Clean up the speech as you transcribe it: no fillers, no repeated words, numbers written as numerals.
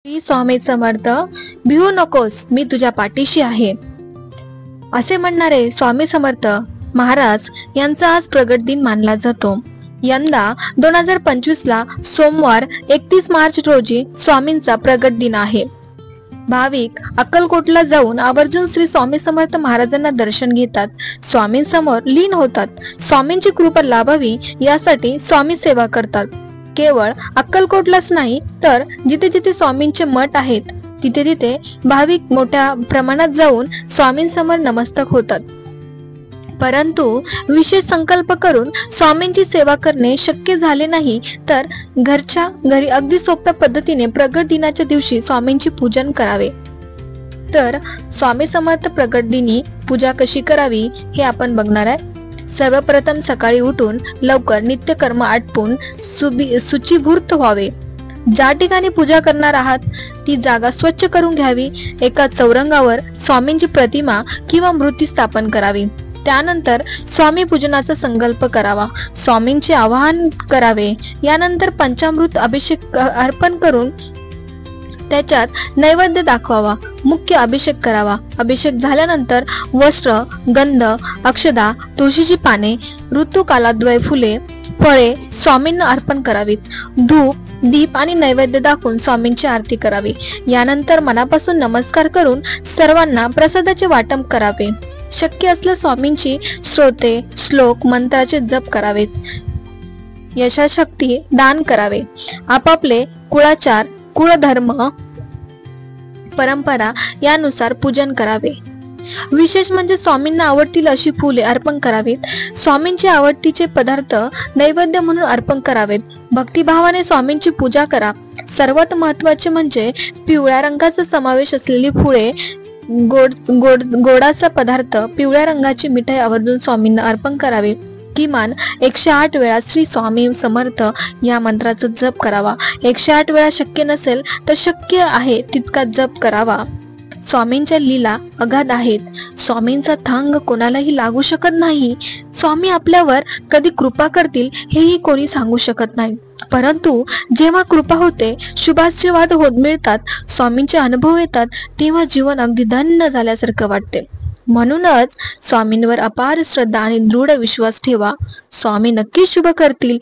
श्री स्वामी समर्थ. भिवू नकोस, मी तुझ्या पाठीशी आहे, असे म्हणणारे स्वामी समर्थ महाराज यांचा आज प्रगट दिन मानला जातो. यंदा 2025 ला सोमवार 31 मार्च रोजी स्वामींचा प्रगट दिन आहे. भाविक अक्कलकोटला जाऊन आवर्जून श्री स्वामी समर्थ महाराजांना दर्शन घेतात, स्वामींसमोर लीन होतात, स्वामींची कृपा लाभावी यासाठी स्वामी सेवा करतात. केवळ अक्कलकोटलाच नाही तर जिथे जिथे स्वामींचे मठ आहेत तिथे तिथे भाविक मोठ्या प्रमाणात जाऊन स्वामींसमोर नमस्तक होतात. परंतु विशेष संकल्प करून स्वामींची सेवा करणे शक्य झाले नाही तर घरच्या घरी अगदी सोप्या पद्धतीने प्रगट दिनाच्या दिवशी स्वामींची पूजन करावे. तर स्वामी समर्थ प्रगट दिनी पूजा कशी करावी हे आपण बघणार आहे. सर्वप्रथम सकाळी उठून लवकर नित्यकर्म आटपून शुचिभूत व्हावे. ज्या ठिकाणी पूजा करणार आहात ती जागा स्वच्छ करून घ्यावी. एका चौरंगावर स्वामींची प्रतिमा किंवा मूर्ती स्थापन करावी. त्यानंतर स्वामी पूजनाचा संकल्प करावा, स्वामींचे आवाहन करावे. यानंतर पंचामृत अभिषेक अर्पण करून त्याच्यात नैवेद्य दाखवावा, मुख्य अभिषेक करावा. अभिषेक झाल्यानंतर वस्त्र, गंध, अक्षदा, तुळशीची पाने, ऋतुकालाद्वय फुले, फळे स्वामींना अर्पण करावीत. धूप, दीप आणि नैवेद्य दाखवून स्वामींची आरती करावी. यानंतर मनापासून नमस्कार करून सर्वांना प्रसादाचे वाटप करावे. शक्य असल्यास स्वामींची स्तोत्रे, श्लोक, मंत्राचे जप करावेत. यशाशक्ती दान करावे. आपापले कुळाचार, कुळधर्म, परंपरा यानुसार पूजन करावे. विशेष म्हणजे स्वामींना आवडतील अशी फुले अर्पण करावीत. स्वामींचे आवडतीचे पदार्थ नैवेद्य म्हणून अर्पण करावेत. भक्तिभावाने स्वामींची पूजा करा. सर्वात महत्त्वाचे म्हणजे पिवळ्या रंगाचा समावेश असलेली फुले, गोडाचा पदार्थ, पिवळ्या रंगाची मिठाई आवर्जून स्वामींना अर्पण करावे. किमान 108 वेळा श्री स्वामी समर्थ या मंत्राचा जप करावा. 108 वेळा शक्य नसेल तर शक्य आहे तितका जप करावा. स्वामींच्या लीला अगाध आहेत. स्वामींचा थांग कोणालाही लागू शकत नाही. स्वामी आपल्यावर कधी कृपा करतील हेही कोणी सांगू शकत नाही. परंतु जेव्हा कृपा होते, शुभाशीर्वाद मिळतात, स्वामींचे अनुभव येतात, तेव्हा जीवन अगदी धन्य झाल्यासारखं वाटते. म्हणूनच स्वामींवर अपार श्रद्धा आणि दृढ विश्वास ठेवा. स्वामी नक्की शुभ करतील.